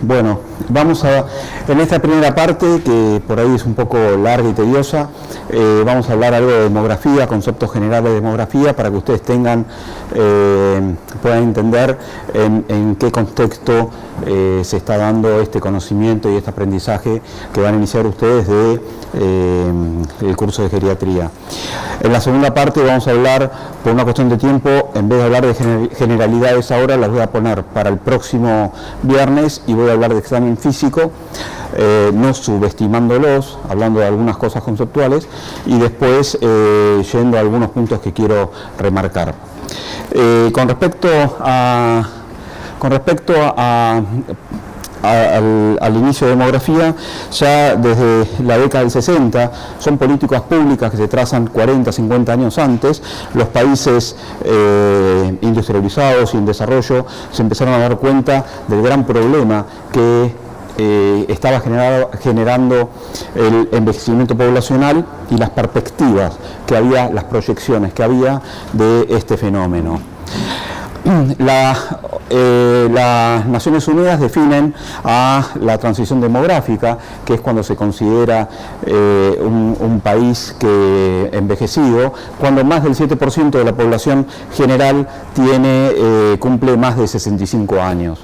Bueno, en esta primera parte, que por ahí es un poco larga y tediosa, vamos a hablar algo de demografía, conceptos generales de demografía, para que ustedes puedan entender en qué contexto se está dando este conocimiento y este aprendizaje que van a iniciar ustedes del curso de geriatría. En la segunda parte vamos a hablar, por una cuestión de tiempo, en vez de hablar de generalidades ahora, las voy a poner para el próximo viernes y voy a hablar de examen físico, no subestimándolos, hablando de algunas cosas conceptuales y después yendo a algunos puntos que quiero remarcar. Con respecto al inicio de demografía, ya desde la década del 60 son políticas públicas que se trazan 40, 50 años antes. Los países industrializados y en desarrollo se empezaron a dar cuenta del gran problema que estaba generando el envejecimiento poblacional y las perspectivas que había, las proyecciones que había de este fenómeno. Las Naciones Unidas definen a la transición demográfica, que es cuando se considera un país envejecido, cuando más del 7% de la población general cumple más de 65 años.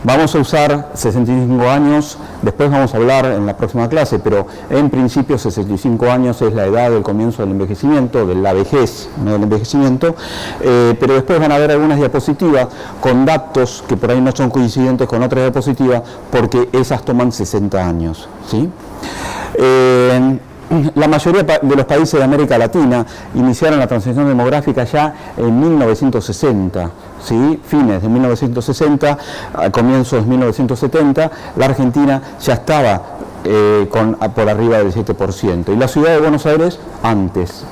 Vamos a usar 65 años, después vamos a hablar en la próxima clase, pero en principio 65 años es la edad del comienzo del envejecimiento, de la vejez, no del envejecimiento, pero después van a ver algunas diapositivas con datos que por ahí no son coincidentes con otras diapositivas, porque esas toman 60 años, ¿sí? La mayoría de los países de América Latina iniciaron la transición demográfica ya en 1960, ¿sí? Fines de 1960, comienzos de 1970, la Argentina ya estaba por arriba del 7%, y la ciudad de Buenos Aires antes,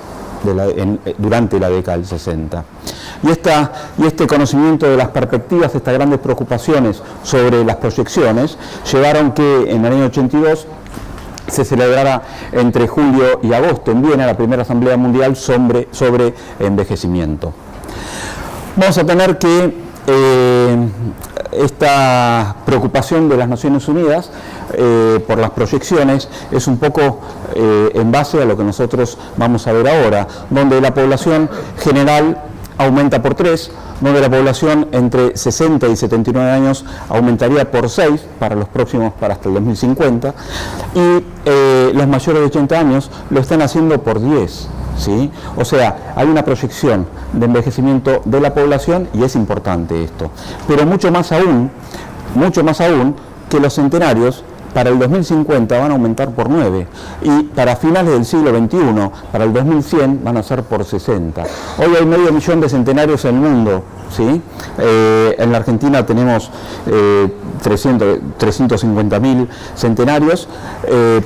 durante la década del 60. Y este conocimiento de las perspectivas, estas grandes preocupaciones sobre las proyecciones, llevaron que en el año 82 se celebrara entre julio y agosto en Viena la primera Asamblea Mundial sobre envejecimiento. Vamos a tener que esta preocupación de las Naciones Unidas por las proyecciones es un poco en base a lo que nosotros vamos a ver ahora, donde la población general aumenta por 3, donde la población entre 60 y 79 años aumentaría por 6 para hasta el 2050, y los mayores de 80 años lo están haciendo por 10, ¿sí? O sea, hay una proyección de envejecimiento de la población y es importante esto. Pero mucho más aún que los centenarios para el 2050 van a aumentar por 9 y para finales del siglo XXI, para el 2100, van a ser por 60. Hoy hay 500.000 de centenarios en el mundo, ¿sí? En la Argentina tenemos 350.000 centenarios,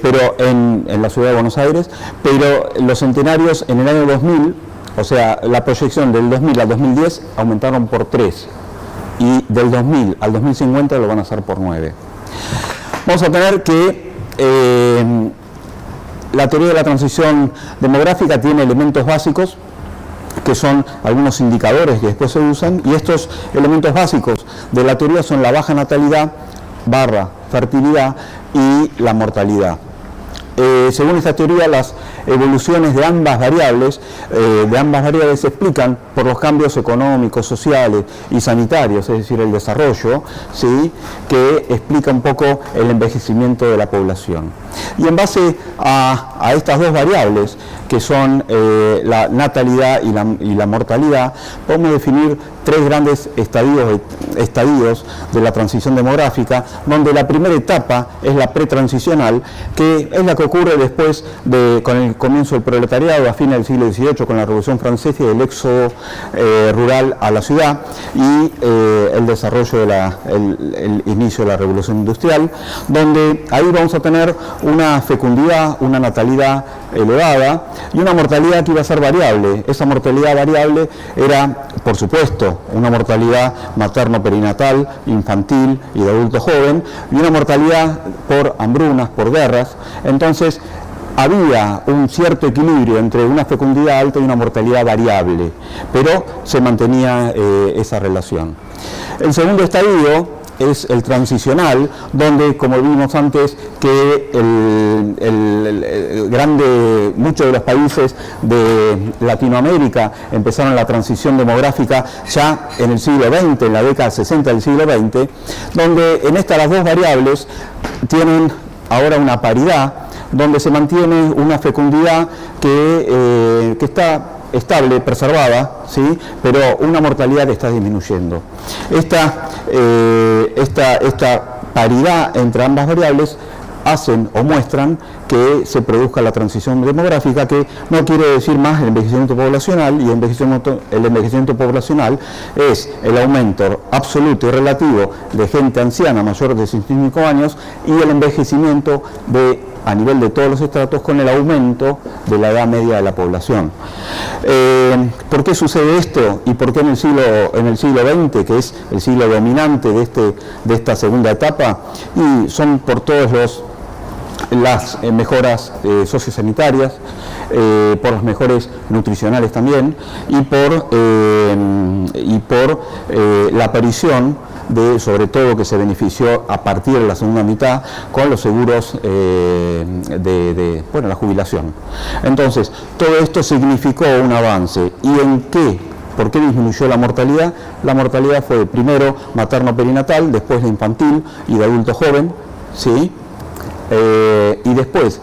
pero en la ciudad de Buenos Aires, pero los centenarios en el año 2000, o sea, la proyección del 2000 al 2010 aumentaron por 3 y del 2000 al 2050 lo van a hacer por 9. Vamos a tener que la teoría de la transición demográfica tiene elementos básicos que son algunos indicadores que después se usan, y estos elementos básicos de la teoría son la baja natalidad, fertilidad y la mortalidad. Según esta teoría, las evoluciones de ambas variables se explican por los cambios económicos, sociales y sanitarios, es decir, el desarrollo, ¿sí? Que explica un poco el envejecimiento de la población. Y en base a estas dos variables, que son la natalidad y la mortalidad, podemos definir tres grandes estadios de la transición demográfica, donde la primera etapa es la pretransicional, que es la que ocurre después con el comienzo del proletariado a fines del siglo XVIII, con la Revolución Francesa y el éxodo rural a la ciudad, y el desarrollo el inicio de la Revolución Industrial, donde ahí vamos a tener una fecundidad, una natalidad elevada y una mortalidad que iba a ser variable. Esa mortalidad variable era, por supuesto, una mortalidad materno-perinatal, infantil y de adulto joven, y una mortalidad por hambrunas, por guerras. Entonces había un cierto equilibrio entre una fecundidad alta y una mortalidad variable, pero se mantenía esa relación. El segundo estadio es el transicional, donde, como vimos antes, que muchos de los países de Latinoamérica empezaron la transición demográfica ya en el siglo XX, en la década 60 del siglo XX, donde en estas las dos variables tienen ahora una paridad, donde se mantiene una fecundidad que está estable, preservada, ¿sí? Pero una mortalidad que está disminuyendo. Esta paridad entre ambas variables hacen o muestran que se produzca la transición demográfica, que no quiere decir más el envejecimiento poblacional, y el envejecimiento poblacional es el aumento absoluto y relativo de gente anciana mayor de 65 años y el envejecimiento a nivel de todos los estratos con el aumento de la edad media de la población. ¿Por qué sucede esto? ¿Y por qué en el siglo XX, que es el siglo dominante de esta segunda etapa? Y son por todas las mejoras sociosanitarias, por las mejores nutricionales también, y por la aparición sobre todo que se benefició a partir de la segunda mitad con los seguros la jubilación. Entonces, todo esto significó un avance. ¿Y en qué? ¿Por qué disminuyó la mortalidad? La mortalidad fue primero materno-perinatal, después la infantil y de adulto joven, ¿sí? Y después,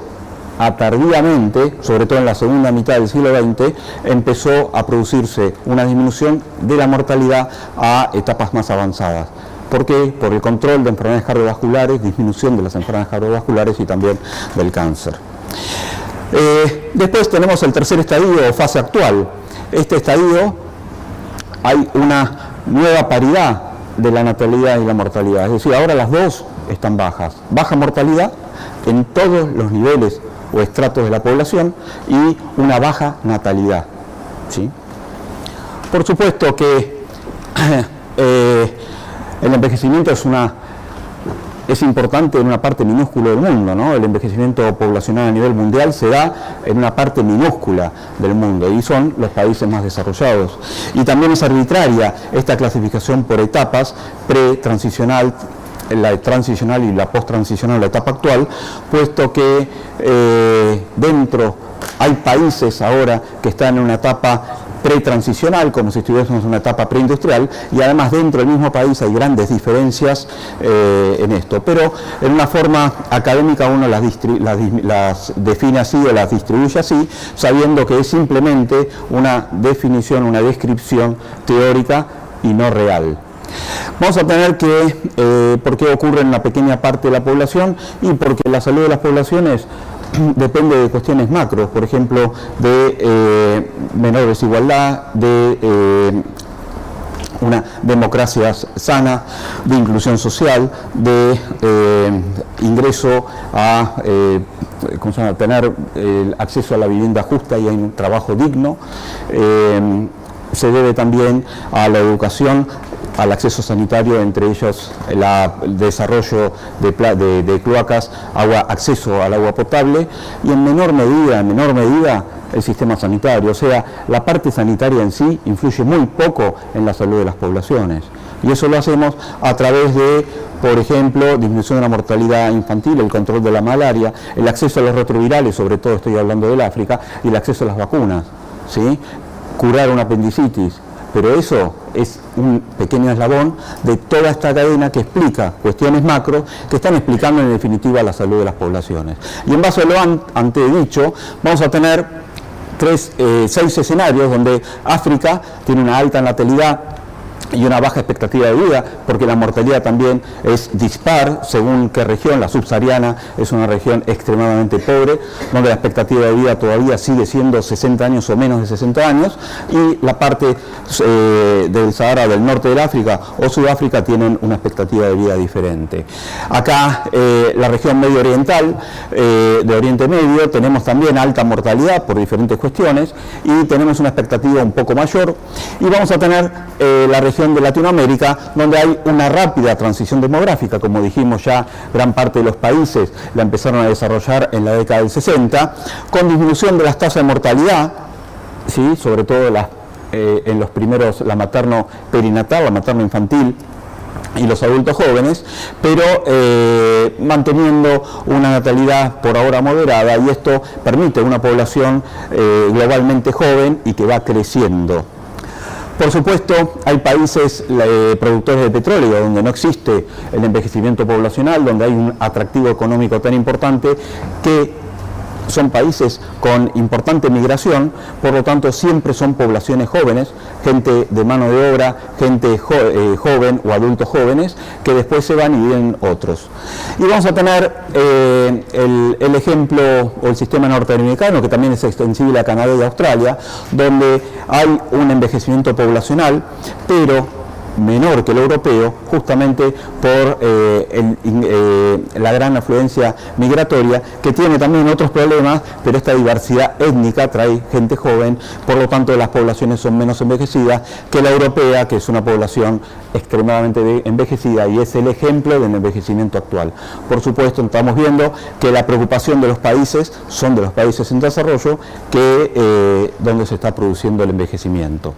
tardíamente, sobre todo en la segunda mitad del siglo XX, empezó a producirse una disminución de la mortalidad a etapas más avanzadas. ¿Por qué? Por el control de enfermedades cardiovasculares, disminución de las enfermedades cardiovasculares y también del cáncer. Después tenemos el tercer estadio o fase actual. Este estadio hay una nueva paridad de la natalidad y la mortalidad. Es decir, ahora las dos están bajas. Baja mortalidad en todos los niveles o estratos de la población y una baja natalidad, ¿sí? Por supuesto que el envejecimiento es importante en una parte minúscula del mundo, ¿no? El envejecimiento poblacional a nivel mundial se da en una parte minúscula del mundo y son los países más desarrollados. Y también es arbitraria esta clasificación por etapas, pre-transicional, la transicional y la post-transicional, la etapa actual, puesto que dentro hay países ahora que están en una etapa pretransicional, como si estuviésemos en una etapa preindustrial, y además dentro del mismo país hay grandes diferencias en esto, pero en una forma académica uno las define así o las distribuye así, sabiendo que es simplemente una definición, una descripción teórica y no real. Vamos a tener que, ¿por qué ocurre en una pequeña parte de la población? Y porque la salud de las poblaciones depende de cuestiones macro, por ejemplo, de menor desigualdad, de una democracia sana, de inclusión social, de ingreso a tener acceso a la vivienda justa y a un trabajo digno. Se debe también a la educación, al acceso sanitario, entre ellos el desarrollo de cloacas, acceso al agua potable y en menor medida el sistema sanitario. O sea, la parte sanitaria en sí influye muy poco en la salud de las poblaciones. Y eso lo hacemos a través de, por ejemplo, disminución de la mortalidad infantil, el control de la malaria, el acceso a los retrovirales, sobre todo estoy hablando del África, y el acceso a las vacunas, ¿sí? Curar una apendicitis. Pero eso es un pequeño eslabón de toda esta cadena que explica cuestiones macro que están explicando en definitiva la salud de las poblaciones. Y en base a lo antedicho, vamos a tener 6 escenarios donde África tiene una alta natalidad y una baja expectativa de vida, porque la mortalidad también es dispar según qué región. La subsahariana es una región extremadamente pobre, donde la expectativa de vida todavía sigue siendo 60 años o menos de 60 años, y la parte del Sahara, del norte del África o Sudáfrica tienen una expectativa de vida diferente. Acá, la región medio oriental, de Oriente Medio, tenemos también alta mortalidad por diferentes cuestiones, y tenemos una expectativa un poco mayor, y vamos a tener la región de Latinoamérica, donde hay una rápida transición demográfica. Como dijimos ya, gran parte de los países la empezaron a desarrollar en la década del 60, con disminución de las tasas de mortalidad, ¿sí? Sobre todo en los primeros, la materno-perinatal, la materno-infantil, y los adultos jóvenes, pero manteniendo una natalidad por ahora moderada, y esto permite una población globalmente joven y que va creciendo. Por supuesto, hay países productores de petróleo donde no existe el envejecimiento poblacional, donde hay un atractivo económico tan importante que son países con importante migración, por lo tanto siempre son poblaciones jóvenes, gente de mano de obra, gente joven o adultos jóvenes, que después se van y vienen otros. Y vamos a tener el ejemplo o el sistema norteamericano, que también es extensible a Canadá y Australia, donde hay un envejecimiento poblacional, pero menor que el europeo, justamente por la gran afluencia migratoria, que tiene también otros problemas, pero esta diversidad étnica trae gente joven, por lo tanto las poblaciones son menos envejecidas que la europea, que es una población extremadamente envejecida y es el ejemplo del envejecimiento actual. Por supuesto, estamos viendo que la preocupación de los países son de los países en desarrollo, que donde se está produciendo el envejecimiento.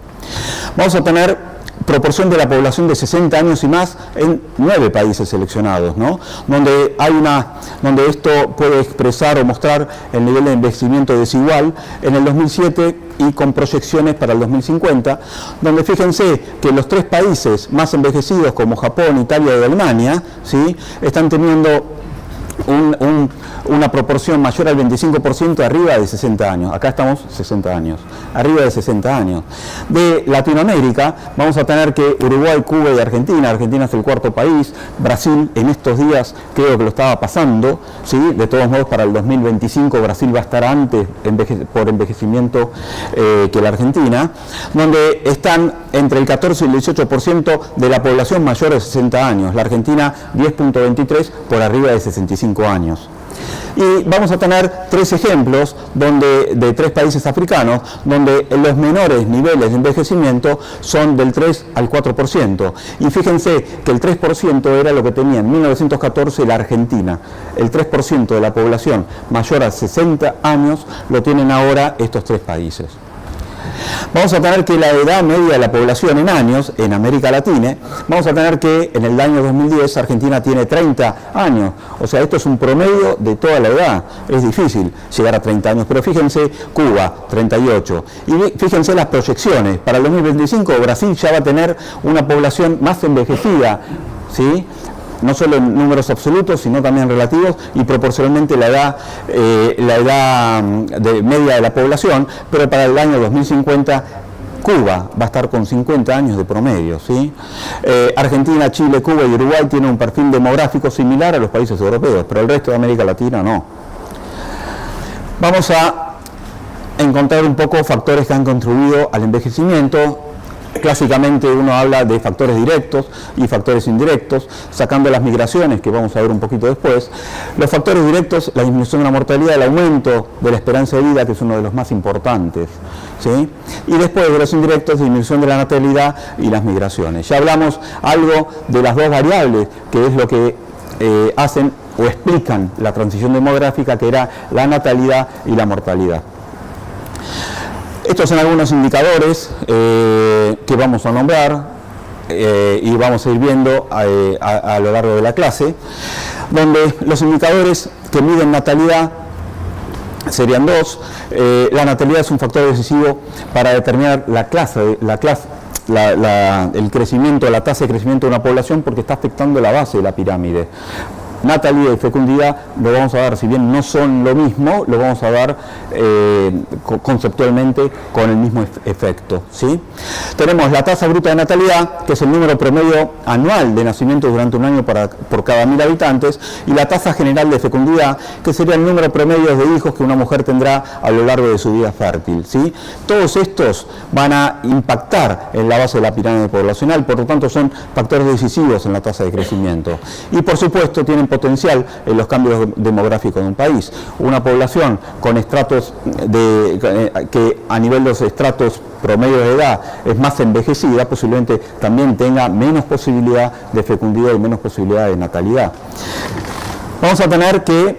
Vamos a tener proporción de la población de 60 años y más en 9 países seleccionados, ¿no? donde esto puede expresar o mostrar el nivel de envejecimiento desigual en el 2007 y con proyecciones para el 2050, donde fíjense que los 3 países más envejecidos como Japón, Italia y Alemania, ¿sí?, están teniendo una proporción mayor al 25% arriba de 60 años. Acá estamos 60 años, arriba de 60 años. De Latinoamérica vamos a tener que Uruguay, Cuba y Argentina. Argentina es el 4.º país. Brasil en estos días creo que lo estaba pasando, ¿sí? De todos modos, para el 2025 Brasil va a estar antes por envejecimiento que la Argentina, donde están entre el 14 y el 18% de la población mayor de 60 años. La Argentina 10.23 por arriba de 65 años. Y vamos a tener 3 ejemplos de 3 países africanos, donde los menores niveles de envejecimiento son del 3 al 4%. Y fíjense que el 3% era lo que tenía en 1914 la Argentina. El 3% de la población mayor a 60 años lo tienen ahora estos 3 países. Vamos a tener que la edad media de la población en años, en América Latina, vamos a tener que en el año 2010 Argentina tiene 30 años, o sea, esto es un promedio de toda la edad, es difícil llegar a 30 años, pero fíjense Cuba, 38, y fíjense las proyecciones, para el 2025 Brasil ya va a tener una población más envejecida, ¿sí?, no solo en números absolutos, sino también relativos, y proporcionalmente la edad media de la población, pero para el año 2050 Cuba va a estar con 50 años de promedio, ¿sí? Argentina, Chile, Cuba y Uruguay tienen un perfil demográfico similar a los países europeos, pero el resto de América Latina no. Vamos a encontrar un poco factores que han contribuido al envejecimiento. Clásicamente uno habla de factores directos y factores indirectos, sacando las migraciones, que vamos a ver un poquito después. Los factores directos, la disminución de la mortalidad, el aumento de la esperanza de vida, que es uno de los más importantes, ¿sí? Y después de los indirectos, disminución de la natalidad y las migraciones. Ya hablamos algo de las 2 variables, que es lo que hacen o explican la transición demográfica, que era la natalidad y la mortalidad. Estos son algunos indicadores que vamos a nombrar y vamos a ir viendo a lo largo de la clase, donde los indicadores que miden natalidad serían 2. La natalidad es un factor decisivo para determinar el crecimiento, la tasa de crecimiento de una población, porque está afectando la base de la pirámide. Natalidad y fecundidad lo vamos a dar, si bien no son lo mismo, lo vamos a dar conceptualmente con el mismo efecto, ¿sí? Tenemos la tasa bruta de natalidad, que es el número promedio anual de nacimientos durante un año por cada 1000 habitantes, y la tasa general de fecundidad, que sería el número promedio de hijos que una mujer tendrá a lo largo de su vida fértil, ¿sí? Todos estos van a impactar en la base de la pirámide poblacional, por lo tanto son factores decisivos en la tasa de crecimiento. Y por supuesto tienen potencial en los cambios demográficos de un país. Una población con estratos que a nivel de los estratos promedio de edad es más envejecida, posiblemente también tenga menos posibilidad de fecundidad y menos posibilidad de natalidad. Vamos a tener que,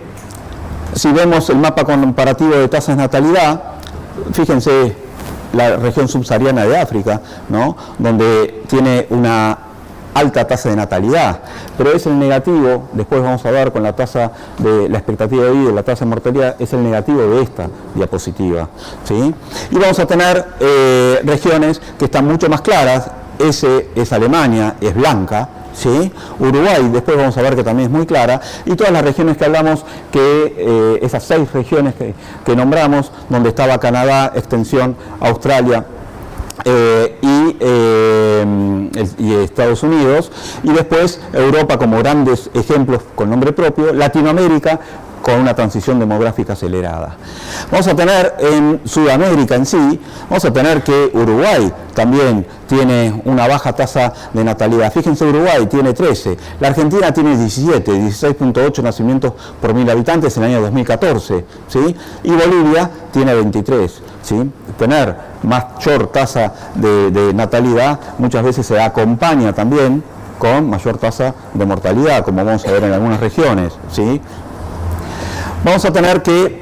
si vemos el mapa comparativo de tasas de natalidad, fíjense la región subsahariana de África, ¿no?, donde tiene una alta tasa de natalidad, pero es el negativo, después vamos a ver con la tasa de la expectativa de vida y la tasa de mortalidad, es el negativo de esta diapositiva, ¿sí? Y vamos a tener regiones que están mucho más claras. Ese es Alemania, es blanca, ¿sí? Uruguay, después vamos a ver que también es muy clara, y todas las regiones que hablamos, que esas 6 regiones que nombramos, donde estaba Canadá, extensión Australia, y Estados Unidos, y después Europa como grandes ejemplos con nombre propio, Latinoamérica con una transición demográfica acelerada. Vamos a tener en Sudamérica en sí, vamos a tener que Uruguay también tiene una baja tasa de natalidad. Fíjense, Uruguay tiene 13, la Argentina tiene 17, 16.8 nacimientos por 1000 habitantes en el año 2014, ¿sí? Y Bolivia tiene 23, ¿sí? Tener mayor tasa de natalidad muchas veces se acompaña también con mayor tasa de mortalidad, como vamos a ver en algunas regiones, ¿sí? Vamos a tener que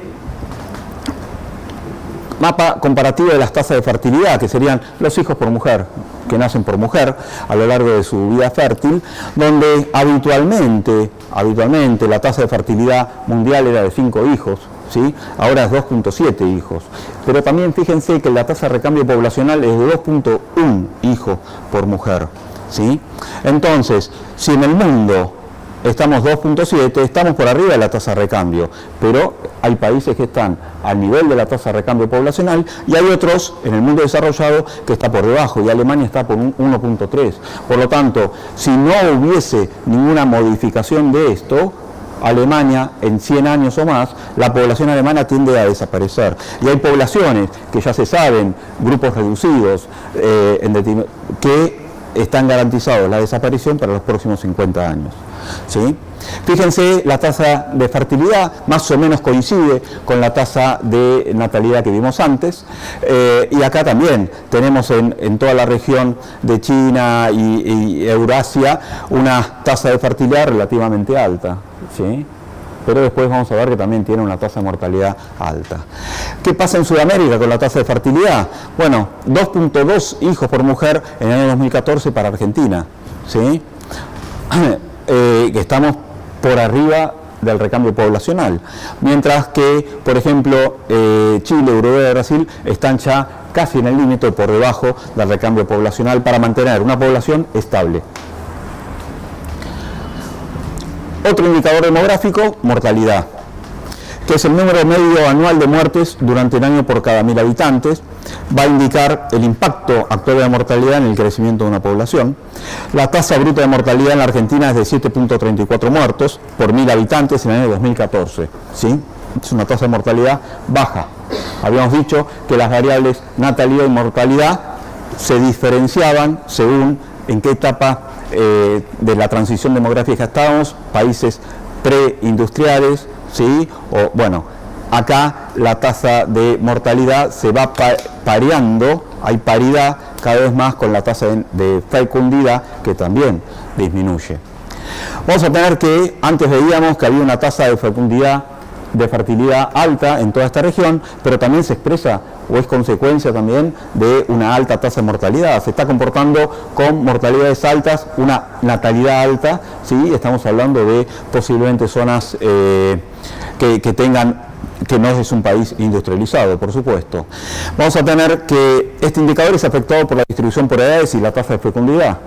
mapa comparativo de las tasas de fertilidad, que serían los hijos por mujer, que nacen por mujer a lo largo de su vida fértil, donde habitualmente la tasa de fertilidad mundial era de 5 hijos, ¿sí? Ahora es 2.7 hijos. Pero también fíjense que la tasa de recambio poblacional es de 2.1 hijos por mujer, ¿sí? Entonces, si en el mundo estamos 2.7, estamos por arriba de la tasa de recambio, pero hay países que están al nivel de la tasa de recambio poblacional y hay otros en el mundo desarrollado que está por debajo, y Alemania está por un 1.3. Por lo tanto, si no hubiese ninguna modificación de esto, Alemania en 100 años o más, la población alemana tiende a desaparecer. Y hay poblaciones que ya se saben, grupos reducidos, que están garantizados la desaparición para los próximos 50 años. ¿Sí? Fíjense, la tasa de fertilidad más o menos coincide con la tasa de natalidad que vimos antes, y acá también tenemos en toda la región de China y Eurasia una tasa de fertilidad relativamente alta, ¿sí? Pero después vamos a ver que también tiene una tasa de mortalidad alta. ¿Qué pasa en Sudamérica con la tasa de fertilidad? Bueno, 2.2 hijos por mujer en el año 2014 para Argentina, ¿sí? Que estamos por arriba del recambio poblacional, mientras que, por ejemplo, Chile, Uruguay y Brasil están ya casi en el límite, por debajo del recambio poblacional, para mantener una población estable. Otro indicador demográfico, mortalidad, que es el número medio anual de muertes durante el año por cada 1000 habitantes. Va a indicar el impacto actual de la mortalidad en el crecimiento de una población. La tasa bruta de mortalidad en la Argentina es de 7.34 muertos por 1000 habitantes en el año 2014, ¿sí? Es una tasa de mortalidad baja. Habíamos dicho que las variables natalidad y mortalidad se diferenciaban según en qué etapa de la transición demográfica estábamos, países preindustriales, ¿sí? O, bueno, acá la tasa de mortalidad se va pareando, hay paridad cada vez más con la tasa de fecundidad, que también disminuye. Vamos a tener que, antes veíamos que había una tasa de fecundidad, de fertilidad alta en toda esta región, pero también se expresa o es consecuencia también de una alta tasa de mortalidad. Se está comportando con mortalidades altas, una natalidad alta, ¿sí? Estamos hablando de posiblemente zonas que no es un país industrializado, por supuesto. Vamos a tener que este indicador es afectado por la distribución por edades y la tasa de fecundidad.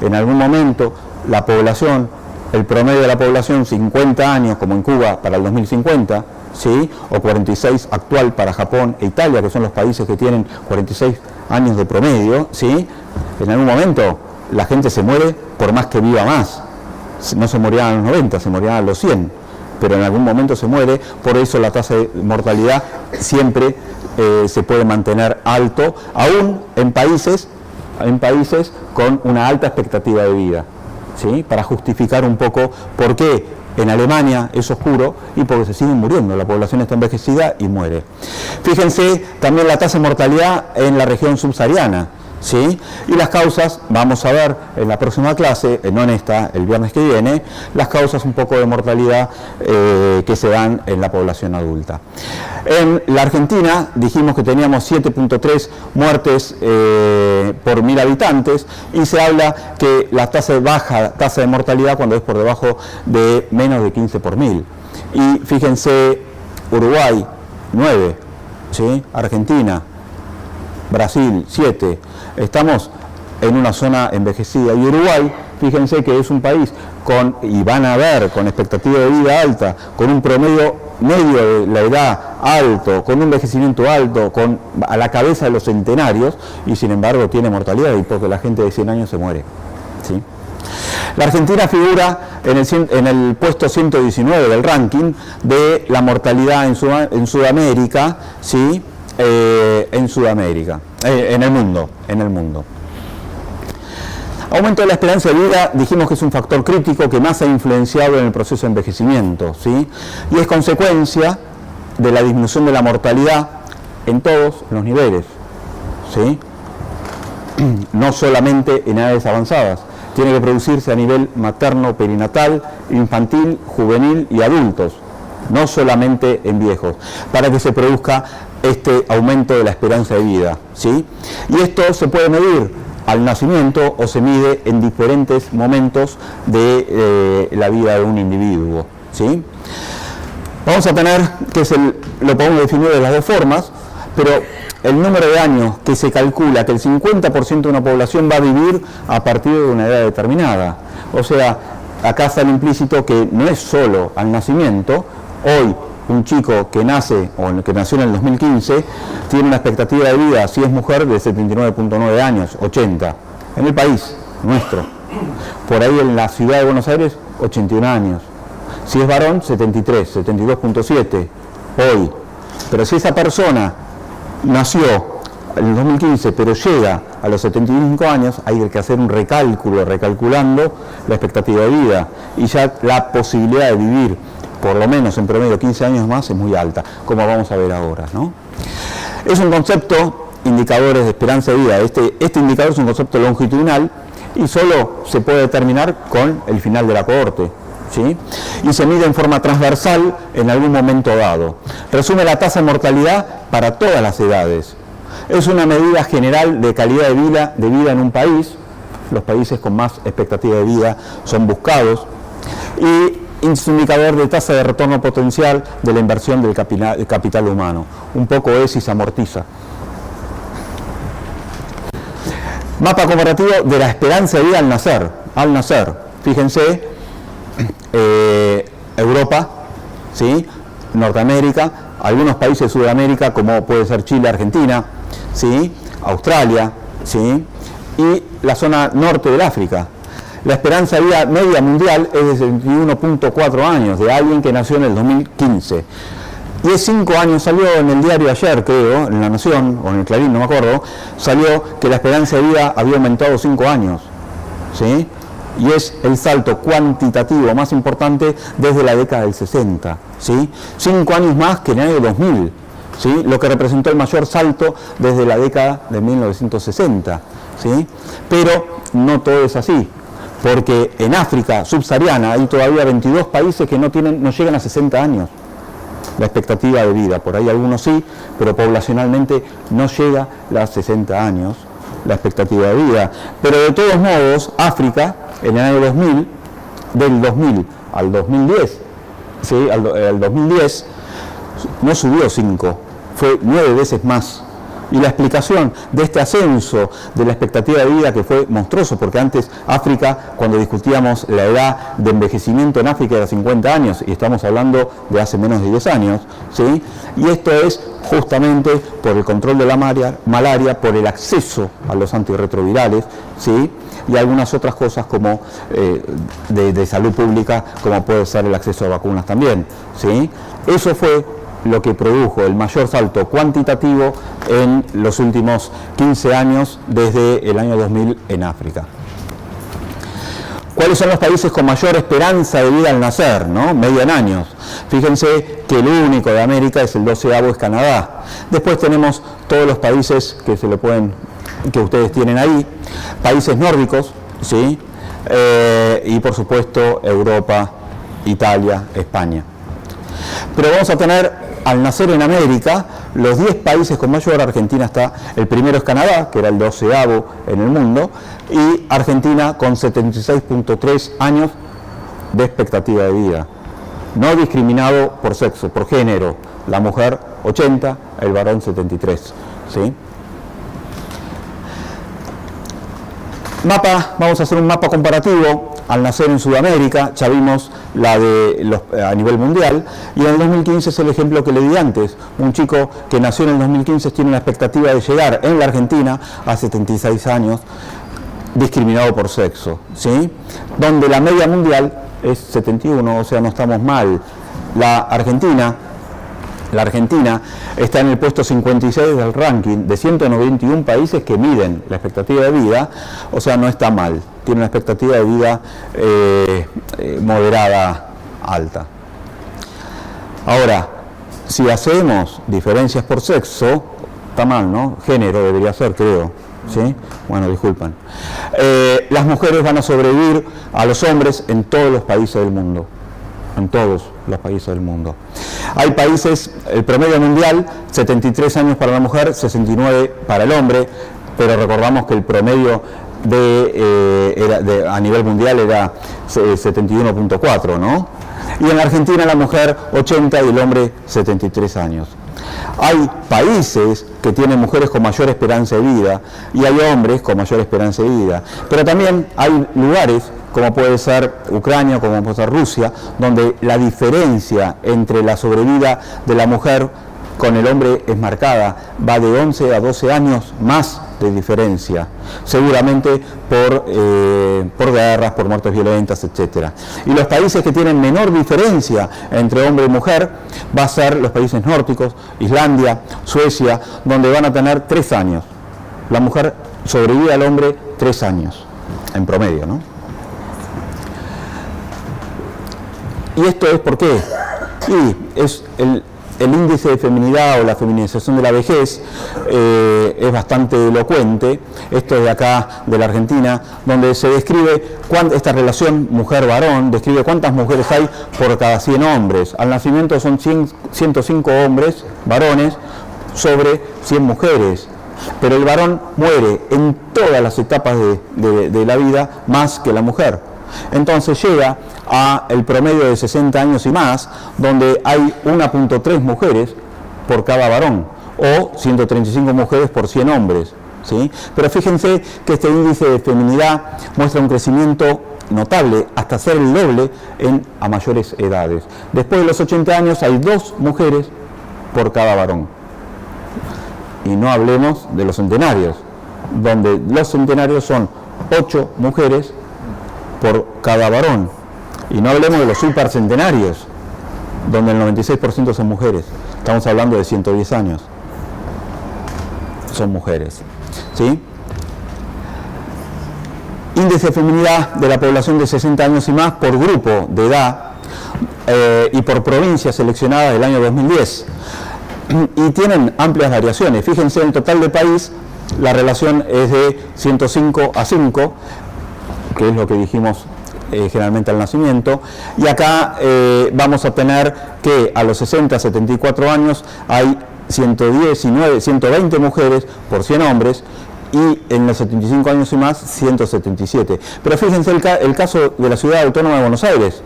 En algún momento la población, el promedio de la población, 50 años, como en Cuba para el 2050, ¿sí? O 46 actual para Japón e Italia, que son los países que tienen 46 años de promedio, ¿sí? En algún momento la gente se muere por más que viva más. No se morían a los 90, se morían a los 100, pero en algún momento se muere. Por eso la tasa de mortalidad siempre se puede mantener alto, aún en países con una alta expectativa de vida, ¿sí? Para justificar un poco por qué en Alemania es oscuro, y porque se siguen muriendo, la población está envejecida y muere. Fíjense también la tasa de mortalidad en la región subsahariana, ¿sí? Y las causas, vamos a ver en la próxima clase, no en esta, el viernes que viene, las causas un poco de mortalidad que se dan en la población adulta. En la Argentina dijimos que teníamos 7.3 muertes por 1000 habitantes y se habla que la baja tasa de mortalidad cuando es por debajo de menos de 15 por 1000. Y fíjense, Uruguay, 9, ¿sí? Argentina, Brasil, 7. Estamos en una zona envejecida. Y Uruguay, fíjense que es un país y van a ver, con expectativa de vida alta, con un promedio medio de la edad alto, con un envejecimiento alto, a la cabeza de los centenarios, y sin embargo tiene mortalidad, y porque la gente de 100 años se muere, ¿sí? La Argentina figura en el puesto 119 del ranking de la mortalidad en Sudamérica, ¿sí? En el mundo. Aumento de la esperanza de vida, dijimos que es un factor crítico que más ha influenciado en el proceso de envejecimiento, ¿sí? Y es consecuencia de la disminución de la mortalidad en todos los niveles, ¿sí? No solamente en edades avanzadas, tiene que producirse a nivel materno, perinatal, infantil, juvenil y adultos, no solamente en viejos, para que se produzca este aumento de la esperanza de vida, ¿sí? Y esto se puede medir al nacimiento o se mide en diferentes momentos de la vida de un individuo, ¿sí? Vamos a tener, lo podemos definir de las dos formas, pero el número de años que se calcula que el 50% de una población va a vivir a partir de una edad determinada. O sea, acá está el implícito que no es solo al nacimiento. Hoy un chico que nace o que nació en el 2015 tiene una expectativa de vida, si es mujer, de 79.9 años, 80. En el país nuestro. Por ahí en la ciudad de Buenos Aires, 81 años. Si es varón, 73, 72.7 hoy. Pero si esa persona nació en el 2015, pero llega a los 75 años, hay que hacer un recalculando la expectativa de vida. Y ya la posibilidad de vivir por lo menos en promedio 15 años más es muy alta, como vamos a ver ahora, ¿no? Es un concepto, indicadores de esperanza de vida. Este indicador es un concepto longitudinal y solo se puede determinar con el final de la cohorte, ¿sí? Y se mide en forma transversal en algún momento dado. Resume la tasa de mortalidad para todas las edades. Es una medida general de calidad de vida en un país. Los países con más expectativa de vida son buscados. Y es un indicador de tasa de retorno potencial de la inversión del capital humano. Un poco es y se amortiza. Mapa comparativo de la esperanza de vida al nacer. Fíjense, Europa, ¿sí? Norteamérica, algunos países de Sudamérica, como puede ser Chile, Argentina, ¿sí? Australia, ¿sí? Y la zona norte del África. La esperanza de vida media mundial es de 71.4 años, de alguien que nació en el 2015. Y es 5 años, salió en el diario ayer, creo, en La Nación, o en el Clarín, no me acuerdo, salió que la esperanza de vida había aumentado 5 años, ¿sí? Y es el salto cuantitativo más importante desde la década del 60, ¿sí? 5 años más que en el año 2000, ¿sí? Lo que representó el mayor salto desde la década de 1960, ¿sí? Pero no todo es así, porque en África subsahariana hay todavía 22 países que no llegan a 60 años la expectativa de vida. Por ahí algunos sí, pero poblacionalmente no llega a los 60 años la expectativa de vida. Pero de todos modos, África, en el año 2000, del 2000 al 2010, ¿sí? al 2010, no subió 5, fue 9 veces más. Y la explicación de este ascenso de la expectativa de vida, que fue monstruoso, porque antes África, cuando discutíamos la edad de envejecimiento en África era 50 años, y estamos hablando de hace menos de 10 años, ¿sí? Y esto es justamente por el control de la malaria, por el acceso a los antirretrovirales, ¿sí? Y algunas otras cosas como de salud pública, como puede ser el acceso a vacunas también, ¿sí? Eso fue lo que produjo el mayor salto cuantitativo en los últimos 15 años desde el año 2000 en África. ¿Cuáles son los países con mayor esperanza de vida al nacer, ¿no? Medio en años. Fíjense que el único de América es el 12º, es Canadá. Después tenemos todos los países que se le pueden que ustedes tienen ahí, países nórdicos, ¿sí? Y por supuesto Europa, Italia, España. Pero vamos a tener, al nacer en América, los 10 países con mayor. Argentina está, el primero es Canadá, que era el 12º en el mundo, y Argentina con 76.3 años de expectativa de vida. No discriminado por sexo, por género. La mujer 80, el varón 73. ¿Sí? Vamos a hacer un mapa comparativo. Al nacer en Sudamérica, ya vimos la de a nivel mundial, y en el 2015 es el ejemplo que le di antes. Un chico que nació en el 2015 tiene una expectativa de llegar en la Argentina a 76 años, discriminado por sexo, ¿sí? Donde la media mundial es 71, o sea, no estamos mal. La Argentina está en el puesto 56 del ranking de 191 países que miden la expectativa de vida, o sea, no está mal. Tiene una expectativa de vida moderada, alta. Ahora, si hacemos diferencias por sexo, está mal, ¿no? Género debería ser, creo. ¿Sí? Bueno, disculpan. Las mujeres van a sobrevivir a los hombres en todos los países del mundo. En todos los países del mundo. Hay países, el promedio mundial, 73 años para la mujer, 69 para el hombre, pero recordamos que el promedio a nivel mundial era 71.4, ¿no? Y en la Argentina la mujer 80 y el hombre 73 años. Hay países que tienen mujeres con mayor esperanza de vida y hay hombres con mayor esperanza de vida, pero también hay lugares como puede ser Ucrania, como puede ser Rusia, donde la diferencia entre la sobrevida de la mujer con el hombre es marcada, va de 11 a 12 años más de diferencia, seguramente por guerras, por muertes violentas, etc. Y los países que tienen menor diferencia entre hombre y mujer va a ser los países nórdicos, Islandia, Suecia, donde van a tener 3 años. La mujer sobrevive al hombre 3 años, en promedio, ¿no? ¿Y esto es por qué? Y es el índice de feminidad o la feminización de la vejez es bastante elocuente. Esto es de acá, de la Argentina, donde se describe esta relación mujer-varón, describe cuántas mujeres hay por cada 100 hombres. Al nacimiento son 105 hombres, varones, sobre 100 mujeres. Pero el varón muere en todas las etapas de la vida más que la mujer. Entonces llega a el promedio de 60 años y más, donde hay 1.3 mujeres por cada varón, o 135 mujeres por 100 hombres, ¿sí? Pero fíjense que este índice de feminidad muestra un crecimiento notable, hasta ser el doble a mayores edades. Después de los 80 años hay 2 mujeres por cada varón. Y no hablemos de los centenarios, donde los centenarios son 8 mujeres por cada varón. Y no hablemos de los supercentenarios, donde el 96% son mujeres. Estamos hablando de 110 años. Son mujeres. ¿Sí? Índice de feminidad de la población de 60 años y más por grupo de edad y por provincia seleccionada del año 2010. Y tienen amplias variaciones. Fíjense, en el total del país, la relación es de 105 a 5, que es lo que dijimos generalmente al nacimiento, y acá vamos a tener que a los 60 a 74 años hay 120 mujeres por 100 hombres, y en los 75 años y más 177. Pero fíjense el caso de la Ciudad Autónoma de Buenos Aires,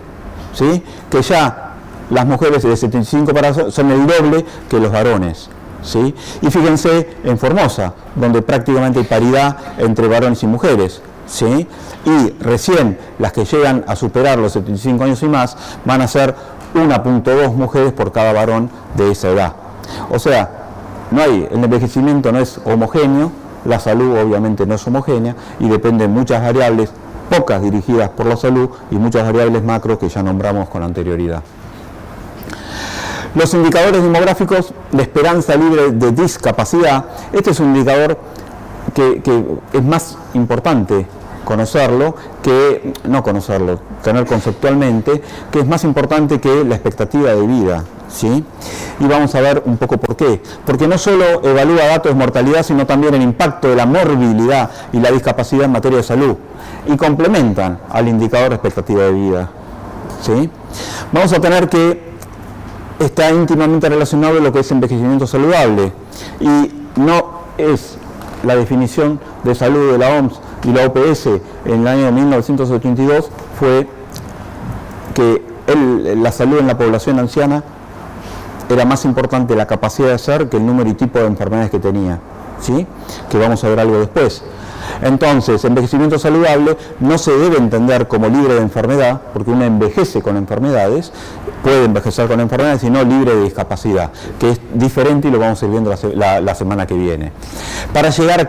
¿sí? Que ya las mujeres de 75 para son el doble que los varones, ¿sí? Y fíjense en Formosa, donde prácticamente hay paridad entre varones y mujeres, ¿sí? Y recién las que llegan a superar los 75 años y más van a ser 1.2 mujeres por cada varón de esa edad. O sea, el envejecimiento no es homogéneo, la salud obviamente no es homogénea y depende de muchas variables, pocas dirigidas por la salud y muchas variables macro que ya nombramos con anterioridad. Los indicadores demográficos de esperanza libre de discapacidad, este es un indicador que es más importante conocerlo, tener conceptualmente, que es más importante que la expectativa de vida, ¿sí? Y vamos a ver un poco por qué. Porque no solo evalúa datos de mortalidad, sino también el impacto de la morbilidad y la discapacidad en materia de salud, y complementan al indicador de expectativa de vida, ¿sí? Vamos a tener que está íntimamente relacionado con lo que es envejecimiento saludable, y no es la definición de salud de la OMS y la OPS en el año 1982 fue que la salud en la población anciana era más importante la capacidad de hacer que el número y tipo de enfermedades que tenía, ¿sí? Que vamos a ver algo después. Entonces, envejecimiento saludable no se debe entender como libre de enfermedad, porque uno envejece con enfermedades, puede envejecer con enfermedades y no libre de discapacidad, que es diferente y lo vamos a ir viendo la semana que viene. Para llegar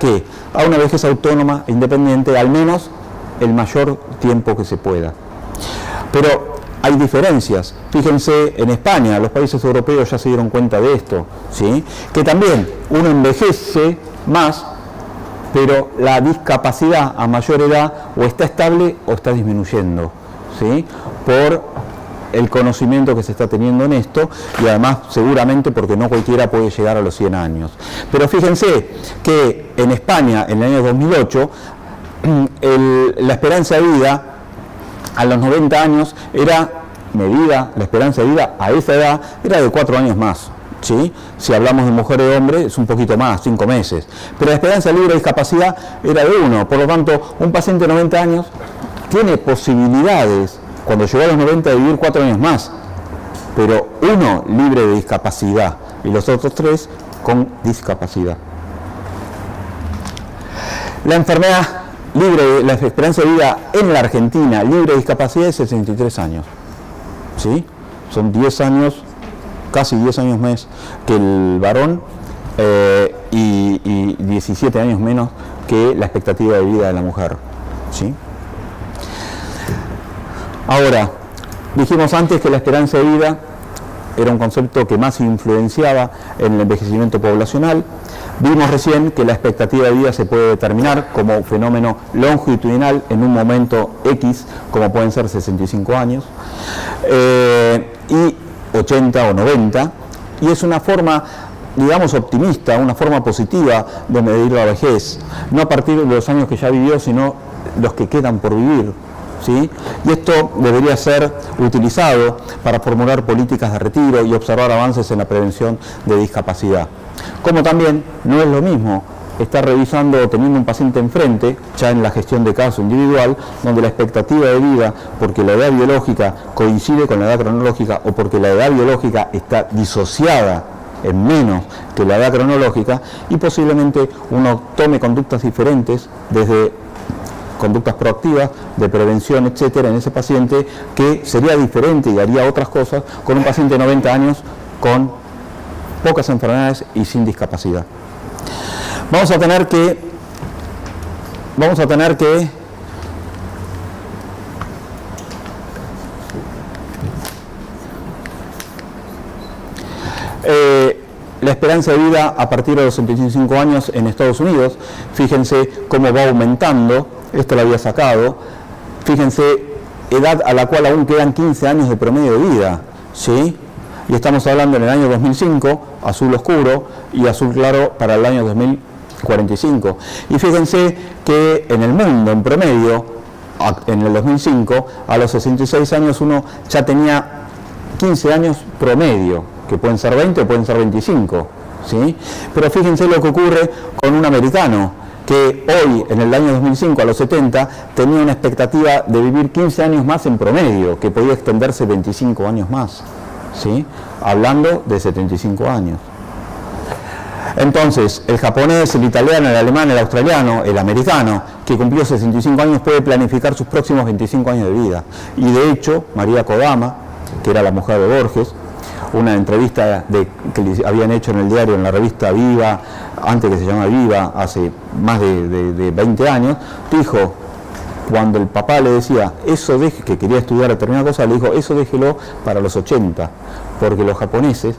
a una vejez autónoma e independiente, al menos el mayor tiempo que se pueda. Pero hay diferencias. Fíjense, en España, los países europeos ya se dieron cuenta de esto, ¿sí? Que también uno envejece más, pero la discapacidad a mayor edad o está estable o está disminuyendo, ¿sí? Por el conocimiento que se está teniendo en esto, y además seguramente porque no cualquiera puede llegar a los 100 años. Pero fíjense que en España, en el año 2008, la esperanza de vida a los 90 años era medida, la esperanza de vida a esa edad era de 4 años más. ¿Sí? Si hablamos de mujer o hombre es un poquito más, 5 meses, pero la esperanza libre de discapacidad era de 1, por lo tanto un paciente de 90 años tiene posibilidades cuando llegó a los 90 de vivir 4 años más, pero 1 libre de discapacidad y los otros 3 con discapacidad. La enfermedad libre, la esperanza de vida en la Argentina libre de discapacidad es 63 años, ¿sí? Son 10 años, casi 10 años más que el varón y 17 años menos que la expectativa de vida de la mujer, ¿sí? Ahora, dijimos antes que la esperanza de vida era un concepto que más influenciaba en el envejecimiento poblacional. Vimos recién que la expectativa de vida se puede determinar como fenómeno longitudinal en un momento X, como pueden ser 65 años, y 80 o 90, y es una forma, digamos, optimista, una forma positiva de medir la vejez, no a partir de los años que ya vivió, sino los que quedan por vivir, ¿sí? Y esto debería ser utilizado para formular políticas de retiro y observar avances en la prevención de discapacidad. Como también no es lo mismo estar revisando o teniendo un paciente enfrente, ya en la gestión de caso individual, donde la expectativa de vida, porque la edad biológica coincide con la edad cronológica o porque la edad biológica está disociada en menos que la edad cronológica, y posiblemente uno tome conductas diferentes, desde conductas proactivas, de prevención, etcétera, en ese paciente, que sería diferente y haría otras cosas con un paciente de 90 años con pocas enfermedades y sin discapacidad. Vamos a tener que la esperanza de vida a partir de los 65 años en Estados Unidos, fíjense cómo va aumentando, esto lo había sacado, fíjense, edad a la cual aún quedan 15 años de promedio de vida, ¿sí? Y estamos hablando en el año 2005, azul oscuro, y azul claro para el año 2045. Y fíjense que en el mundo, en promedio, en el 2005, a los 66 años uno ya tenía 15 años promedio, que pueden ser 20 o pueden ser 25, ¿sí? Pero fíjense lo que ocurre con un americano, que hoy, en el año 2005, a los 70, tenía una expectativa de vivir 15 años más en promedio, que podía extenderse 25 años más, ¿sí? Hablando de 75 años. Entonces, el japonés, el italiano, el alemán, el australiano, el americano, que cumplió 65 años, puede planificar sus próximos 25 años de vida. Y de hecho, María Kodama, que era la mujer de Borges, una entrevista que le habían hecho en el diario, en la revista Viva, antes que se llamaba Viva, hace más de 20 años, dijo, cuando el papá le decía, eso deje, que quería estudiar determinada cosa, le dijo, eso déjelo para los 80, porque los japoneses,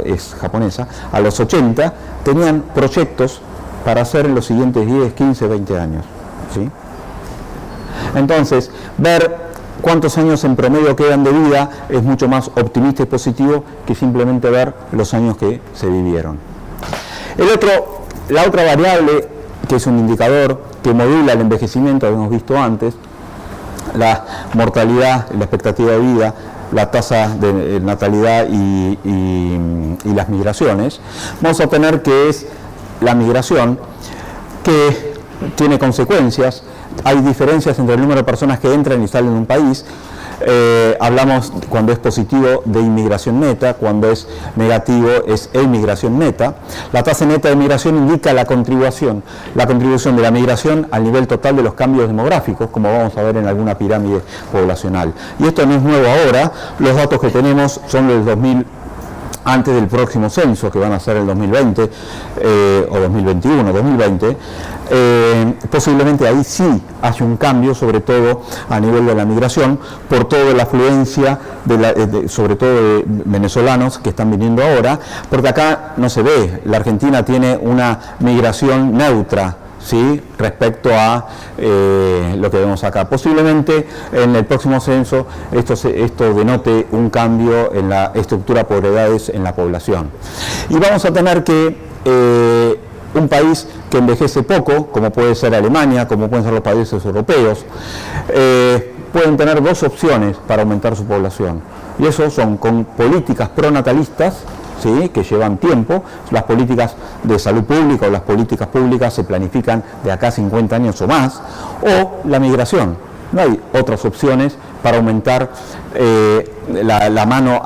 es japonesa, a los 80 tenían proyectos para hacer en los siguientes 10, 15, 20 años, ¿sí? Entonces, ver cuántos años en promedio quedan de vida es mucho más optimista y positivo que simplemente ver los años que se vivieron. La otra variable, que es un indicador que modula el envejecimiento, lo hemos visto antes, la mortalidad, la expectativa de vida, la tasa de natalidad y las migraciones, vamos a tener que es la migración, que tiene consecuencias. Hay diferencias entre el número de personas que entran y salen de un país. Hablamos cuando es positivo de inmigración neta, cuando es negativo es emigración neta. La tasa neta de migración indica la contribución de la migración al nivel total de los cambios demográficos, como vamos a ver en alguna pirámide poblacional. Y esto no es nuevo ahora, los datos que tenemos son del 2000, antes del próximo censo, que van a ser el 2020 o 2021, 2020, posiblemente ahí sí haya un cambio, sobre todo a nivel de la migración, por toda la afluencia, sobre todo de venezolanos que están viniendo ahora, porque acá no se ve, la Argentina tiene una migración neutra, ¿sí?, respecto a lo que vemos acá. Posiblemente en el próximo censo esto denote un cambio en la estructura por edades en la población. Y vamos a tener que un país que envejece poco, como puede ser Alemania, como pueden ser los países europeos, pueden tener dos opciones para aumentar su población. Y eso son con políticas pronatalistas, ¿sí?, que llevan tiempo. Las políticas de salud pública o las políticas públicas se planifican de acá a 50 años o más, o la migración. No hay otras opciones para aumentar la mano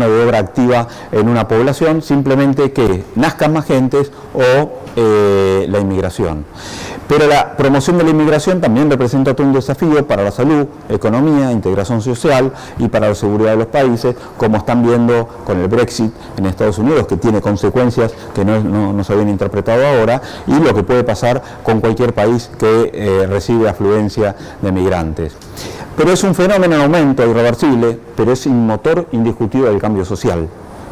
de obra activa en una población, simplemente que nazcan más gentes o la inmigración. Pero la promoción de la inmigración también representa todo un desafío para la salud, economía, integración social y para la seguridad de los países, como están viendo con el Brexit en Estados Unidos, que tiene consecuencias que no se habían interpretado ahora, y lo que puede pasar con cualquier país que recibe afluencia de migrantes. Pero es un fenómeno en aumento, irreversible, pero es un motor indiscutible del cambio social,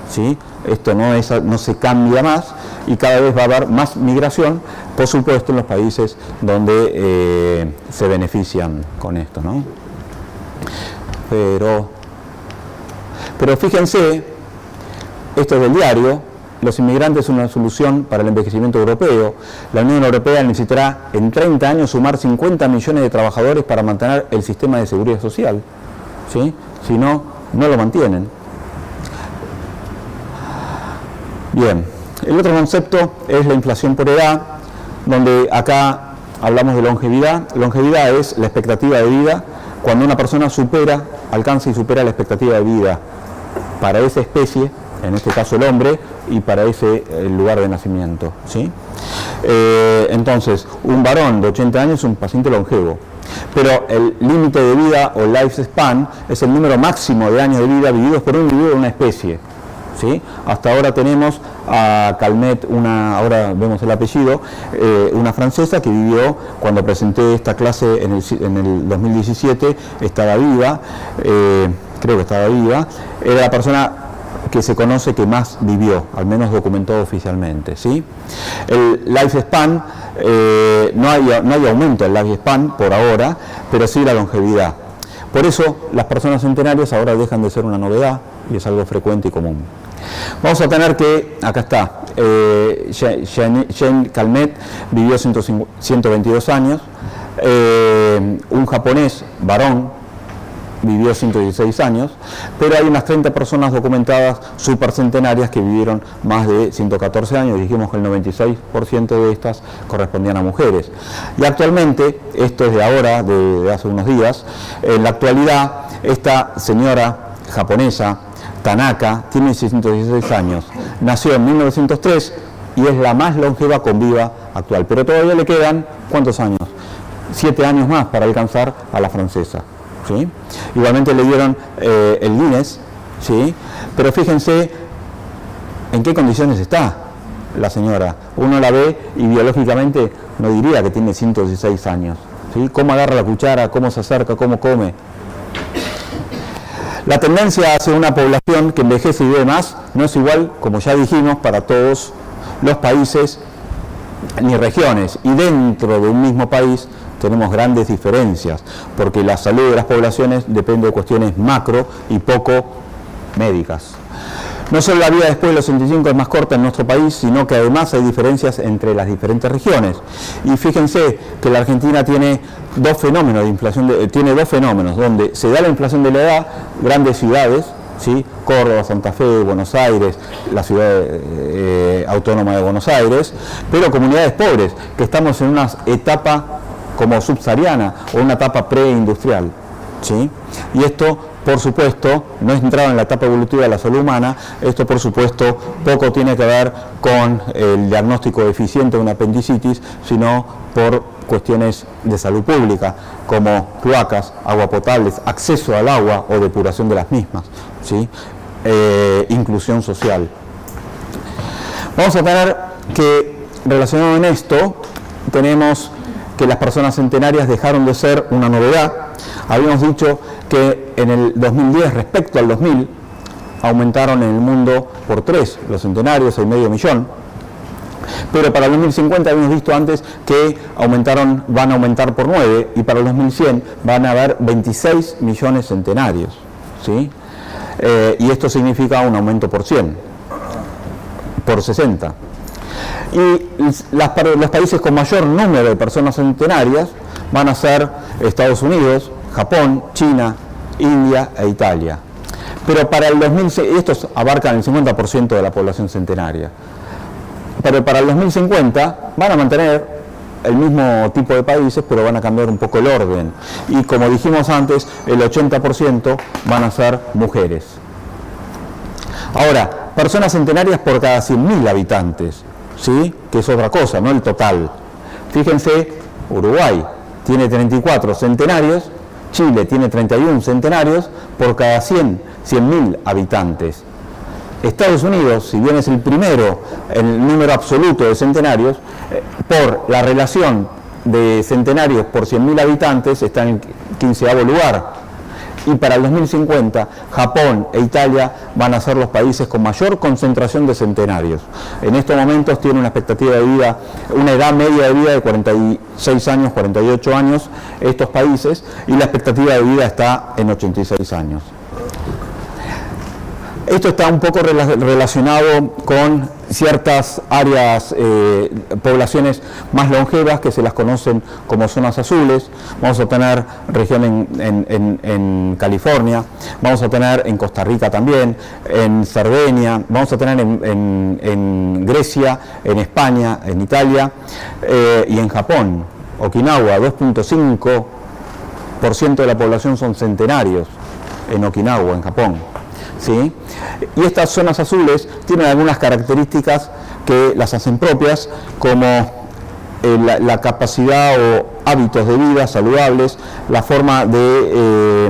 ¿sí? Esto no se cambia más y cada vez va a haber más migración, por supuesto en los países donde se benefician con esto, ¿no? Pero fíjense, esto es del diario: los inmigrantes son una solución para el envejecimiento europeo. La Unión Europea necesitará en 30 años sumar 50 millones de trabajadores para mantener el sistema de seguridad social, ¿sí? Si no, no lo mantienen. Bien, el otro concepto es la inflación por edad, donde acá hablamos de longevidad. Longevidad es la expectativa de vida cuando una persona alcanza y supera la expectativa de vida para esa especie, en este caso el hombre, y para ese lugar de nacimiento, ¿sí? Entonces, un varón de 80 años es un paciente longevo, pero el límite de vida o lifespan es el número máximo de años de vida vividos por un individuo de una especie, ¿sí? Hasta ahora tenemos a Calmet, ahora vemos el apellido, una francesa que vivió, cuando presenté esta clase en el 2017, estaba viva, creo que estaba viva, era la persona que se conoce que más vivió, al menos documentado oficialmente, ¿sí? El lifespan, no hay aumento del lifespan por ahora, pero sí la longevidad. Por eso las personas centenarias ahora dejan de ser una novedad y es algo frecuente y común. Vamos a tener que, acá está, Jane Calmet vivió 122 años, un japonés varón vivió 116 años, pero hay unas 30 personas documentadas supercentenarias que vivieron más de 114 años, dijimos que el 96% de estas correspondían a mujeres. Y actualmente, esto es de ahora, de hace unos días, en la actualidad, esta señora japonesa, Tanaka, tiene 116 años, nació en 1903 y es la más longeva con vida actual, pero todavía le quedan, ¿cuántos años? 7 años más para alcanzar a la francesa, ¿sí? Igualmente le dieron el Guinness, ¿sí? Pero fíjense en qué condiciones está la señora. Uno la ve y biológicamente no diría que tiene 116 años, ¿sí? Cómo agarra la cuchara, cómo se acerca, cómo come. La tendencia hacia una población que envejece y vive más no es igual, como ya dijimos, para todos los países ni regiones, y dentro de un mismo país tenemos grandes diferencias, porque la salud de las poblaciones depende de cuestiones macro y poco médicas. No solo la vida después de los 65 es más corta en nuestro país, sino que además hay diferencias entre las diferentes regiones. Y fíjense que la Argentina tiene dos fenómenos de inflación, donde se da la inflación de la edad, grandes ciudades, ¿sí? Córdoba, Santa Fe, Buenos Aires, la ciudad autónoma de Buenos Aires, pero comunidades pobres, que estamos en una etapa como subsahariana o una etapa preindustrial, ¿sí? Y esto, por supuesto, no es entrado en la etapa evolutiva de la salud humana. Esto, por supuesto, poco tiene que ver con el diagnóstico eficiente de una apendicitis, sino por cuestiones de salud pública, como cloacas, agua potable, acceso al agua o depuración de las mismas, ¿sí? Inclusión social. Vamos a tener que, relacionado en esto, tenemos que las personas centenarias dejaron de ser una novedad. Habíamos dicho que en el 2010 respecto al 2000 aumentaron en el mundo por 3 los centenarios, 6,5 millones, pero para el 2050 habíamos visto antes que van a aumentar por 9 y para el 2100 van a haber 26 millones centenarios, ¿sí? Y esto significa un aumento por 100, por 60. Y los países con mayor número de personas centenarias van a ser Estados Unidos, Japón, China, India e Italia. Pero para el 2000, estos abarcan el 50% de la población centenaria. Pero para el 2050 van a mantener el mismo tipo de países, pero van a cambiar un poco el orden. Y como dijimos antes, el 80% van a ser mujeres. Ahora, personas centenarias por cada 100.000 habitantes, ¿sí? Que es otra cosa, no el total. Fíjense, Uruguay tiene 34 centenarios, Chile tiene 31 centenarios por cada 100.000 habitantes. Estados Unidos, si bien es el primero en el número absoluto de centenarios, por la relación de centenarios por 100.000 habitantes está en el 15º lugar. Y para el 2050, Japón e Italia van a ser los países con mayor concentración de centenarios. En estos momentos tiene una expectativa de vida, una edad media de vida de 46 años, 48 años, estos países, y la expectativa de vida está en 86 años. Esto está un poco relacionado con ciertas áreas, poblaciones más longevas que se las conocen como zonas azules. Vamos a tener región en California, vamos a tener en Costa Rica también, en Cerdeña, vamos a tener en Grecia, en España, en Italia y en Japón. Okinawa, 2.5% de la población son centenarios en Okinawa, en Japón. ¿Sí? Y estas zonas azules tienen algunas características que las hacen propias, como la capacidad o hábitos de vida saludables, la forma de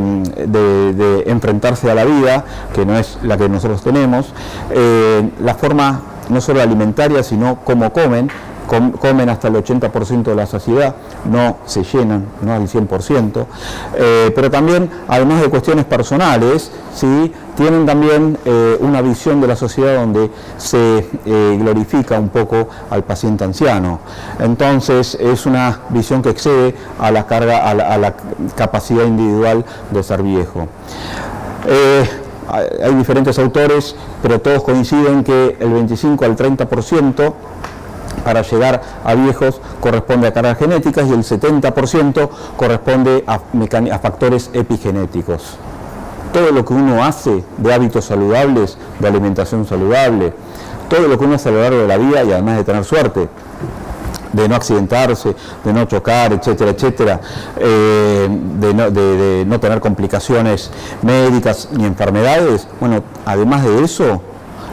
enfrentarse a la vida, que no es la que nosotros tenemos, la forma no solo alimentaria, sino cómo comen hasta el 80% de la saciedad, no se llenan, no al 100%, pero también, además de cuestiones personales, ¿sí? Tienen también una visión de la sociedad donde se glorifica un poco al paciente anciano. Entonces es una visión que excede a la carga, a la capacidad individual de ser viejo. Hay diferentes autores, pero todos coinciden que el 25 al 30% para llegar a viejos corresponde a cargas genéticas y el 70% corresponde a factores epigenéticos. Todo lo que uno hace de hábitos saludables, de alimentación saludable, todo lo que uno hace a lo largo de la vida y además de tener suerte, de no accidentarse, de no chocar, etcétera, etcétera, de no tener complicaciones médicas ni enfermedades, bueno, además de eso,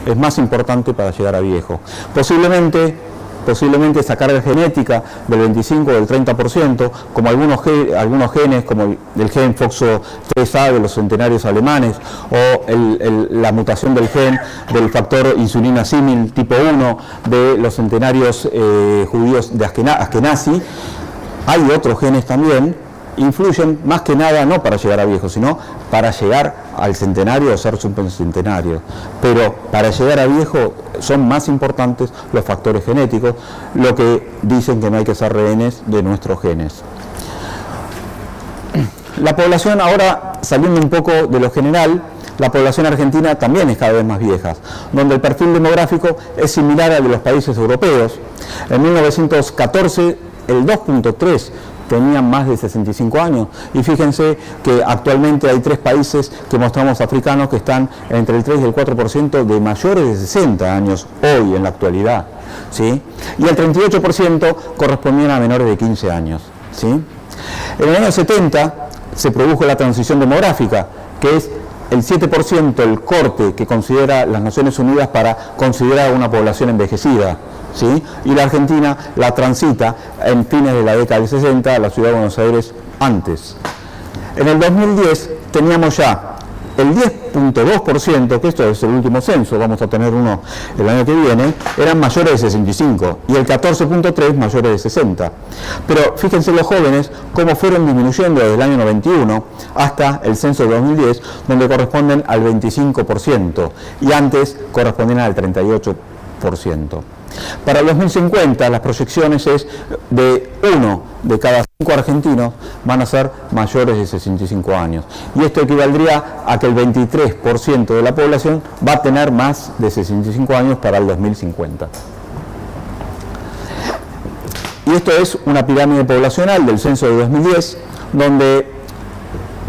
es más importante para llegar a viejo. Posiblemente esa carga genética del 25 o del 30%, como algunos genes, como el gen FOXO3A de los centenarios alemanes, o la mutación del gen del factor insulina símil tipo 1 de los centenarios judíos de Askenazi. Hay otros genes también, influyen más que nada no para llegar a viejo, sino para llegar al centenario o ser supercentenario. Pero para llegar a viejo son más importantes los factores genéticos, lo que dicen que no hay que ser rehenes de nuestros genes. La población, ahora saliendo un poco de lo general, la población argentina también es cada vez más vieja, donde el perfil demográfico es similar al de los países europeos. En 1914 el 2.3 tenían más de 65 años, y fíjense que actualmente hay 3 países que mostramos africanos que están entre el 3 y el 4% de mayores de 60 años hoy en la actualidad, ¿sí? Y el 38% correspondían a menores de 15 años, ¿sí? En el año 70 se produjo la transición demográfica, que es el 7% el corte que considera las Naciones Unidas para considerar una población envejecida, ¿sí? Y la Argentina la transita en fines de la década del 60, la ciudad de Buenos Aires antes. En el 2010 teníamos ya el 10.2%, que esto es el último censo, vamos a tener uno el año que viene, eran mayores de 65 y el 14.3 mayores de 60. Pero fíjense los jóvenes cómo fueron disminuyendo desde el año 91 hasta el censo de 2010, donde corresponden al 25% y antes correspondían al 38%. Para el 2050 las proyecciones es de 1 de cada 5 argentinos van a ser mayores de 65 años. Y esto equivaldría a que el 23% de la población va a tener más de 65 años para el 2050. Y esto es una pirámide poblacional del censo de 2010, donde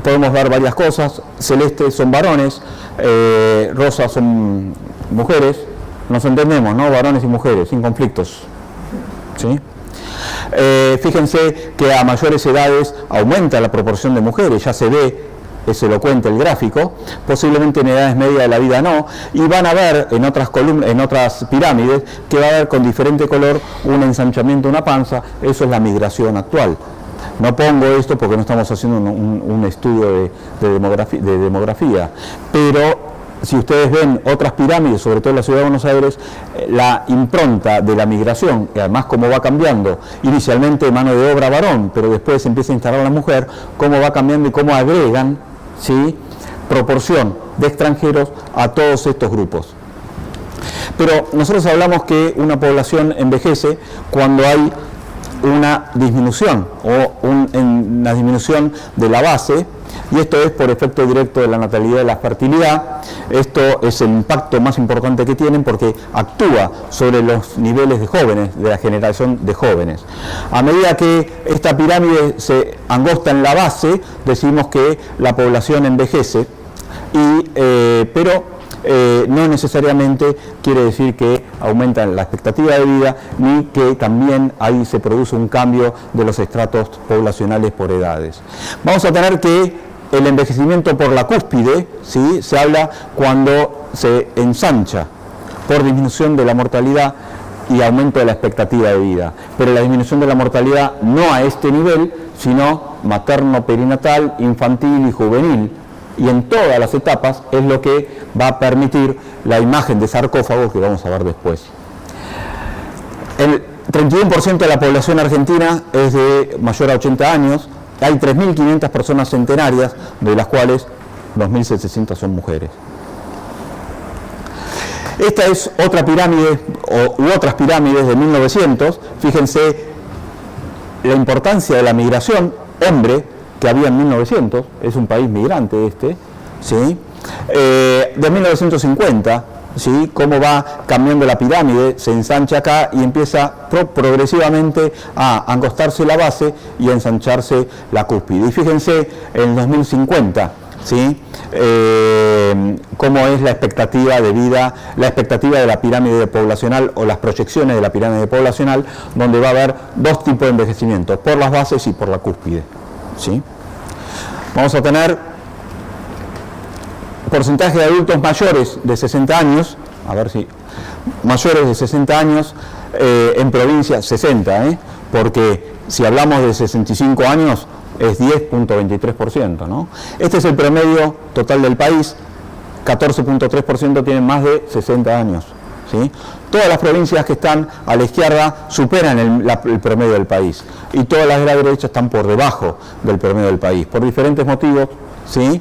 podemos ver varias cosas. Celeste son varones, rosa son mujeres. Nos entendemos, ¿no? Varones y mujeres, sin conflictos, ¿sí? Fíjense que a mayores edades aumenta la proporción de mujeres, ya se ve, se lo cuenta el gráfico, posiblemente en edades medias de la vida no, y van a ver en otras columnas, en otras pirámides, que va a haber con diferente color un ensanchamiento, una panza. Eso es la migración actual. No pongo esto porque no estamos haciendo un estudio de demografía, pero si ustedes ven otras pirámides, sobre todo en la ciudad de Buenos Aires, la impronta de la migración, y además cómo va cambiando, inicialmente mano de obra varón, pero después se empieza a instalar la mujer, cómo va cambiando y cómo agregan, ¿sí?, proporción de extranjeros a todos estos grupos. Pero nosotros hablamos que una población envejece cuando hay una disminución o una disminución de la base, y esto es por efecto directo de la natalidad y la fertilidad. Esto es el impacto más importante que tienen porque actúa sobre los niveles de jóvenes, de la generación de jóvenes. A medida que esta pirámide se angosta en la base, decimos que la población envejece, pero no necesariamente quiere decir que aumenta la expectativa de vida, ni que también ahí se produce un cambio de los estratos poblacionales por edades. Vamos a tener que el envejecimiento por la cúspide, ¿sí?, se habla cuando se ensancha por disminución de la mortalidad y aumento de la expectativa de vida. Pero la disminución de la mortalidad no a este nivel, sino materno, perinatal, infantil y juvenil. Y en todas las etapas es lo que va a permitir la imagen de sarcófago que vamos a ver después. El 31% de la población argentina es de mayor a 80 años. Hay 3.500 personas centenarias, de las cuales 2.700 son mujeres. Esta es otra pirámide, u otras pirámides de 1900. Fíjense la importancia de la migración hombre que había en 1900, es un país migrante este, ¿sí? De 1950, ¿sí?, cómo va cambiando la pirámide, se ensancha acá y empieza progresivamente a angostarse la base y a ensancharse la cúspide. Y fíjense en 2050, ¿sí?, cómo es la expectativa de vida, la expectativa de la pirámide poblacional o las proyecciones de la pirámide poblacional, donde va a haber dos tipos de envejecimiento, por las bases y por la cúspide, ¿sí? Vamos a tener porcentaje de adultos mayores de 60 años, a ver si, mayores de 60 años en provincia, 60, porque si hablamos de 65 años es 10.23%, ¿no? Este es el promedio total del país, 14.3% tienen más de 60 años, ¿sí? Todas las provincias que están a la izquierda superan el promedio del país y todas las de la derecha están por debajo del promedio del país, por diferentes motivos, ¿sí?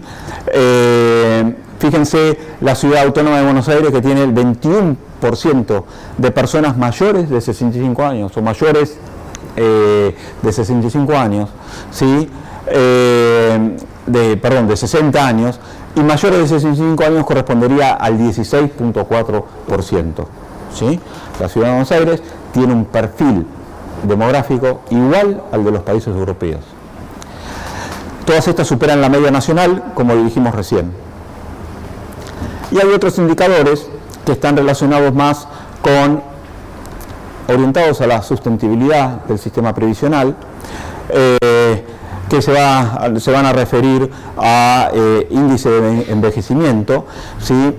Fíjense la ciudad autónoma de Buenos Aires, que tiene el 21% de personas mayores de 65 años o mayores de 65 años, ¿sí? de 60 años, y mayores de 65 años correspondería al 16.4%. ¿Sí? La ciudad de Buenos Aires tiene un perfil demográfico igual al de los países europeos. Todas estas superan la media nacional, como dijimos recién. Y hay otros indicadores que están relacionados más con, orientados a la sustentabilidad del sistema previsional, que se van a referir a índice de envejecimiento, ¿sí?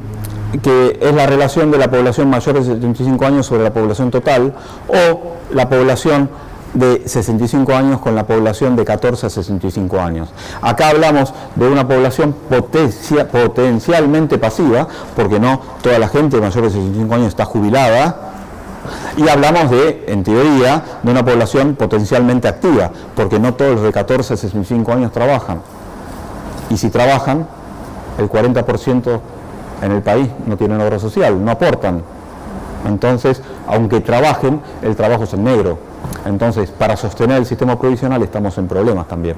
Que es la relación de la población mayor de 75 años sobre la población total, o la población de 65 años con la población de 14 a 65 años. Acá hablamos de una población potencialmente pasiva, porque no toda la gente mayor de 65 años está jubilada, y hablamos de, en teoría, de una población potencialmente activa, porque no todos los de 14 a 65 años trabajan. Y si trabajan, el 40% en el país no tienen obra social, no aportan. Entonces, aunque trabajen, el trabajo es en negro. Entonces, para sostener el sistema provisional estamos en problemas también.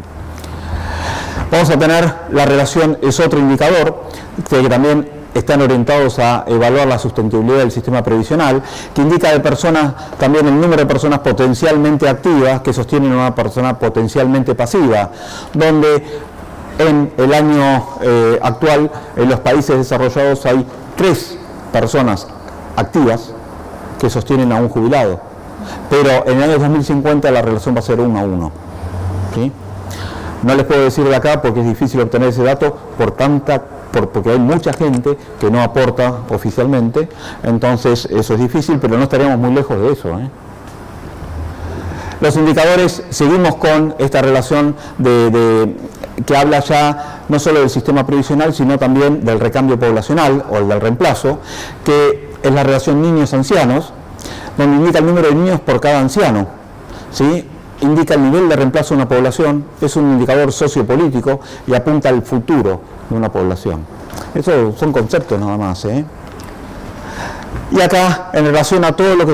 Vamos a tener la relación, es otro indicador, que también están orientados a evaluar la sustentabilidad del sistema previsional, que indica de personas, también el número de personas potencialmente activas que sostienen a una persona potencialmente pasiva, donde en el año actual en los países desarrollados hay 3 personas activas que sostienen a un jubilado, pero en el año 2050 la relación va a ser 1 a 1. ¿Sí? No les puedo decir de acá porque es difícil obtener ese dato porque hay mucha gente que no aporta oficialmente, entonces eso es difícil, pero no estaríamos muy lejos de eso. Los indicadores, seguimos con esta relación que habla ya no solo del sistema previsional, sino también del recambio poblacional o el del reemplazo, que es la relación niños-ancianos, donde indica el número de niños por cada anciano, ¿sí? Indica el nivel de reemplazo de una población, es un indicador sociopolítico y apunta al futuro de una población. Eso son conceptos nada más, Y acá, en relación a todo lo que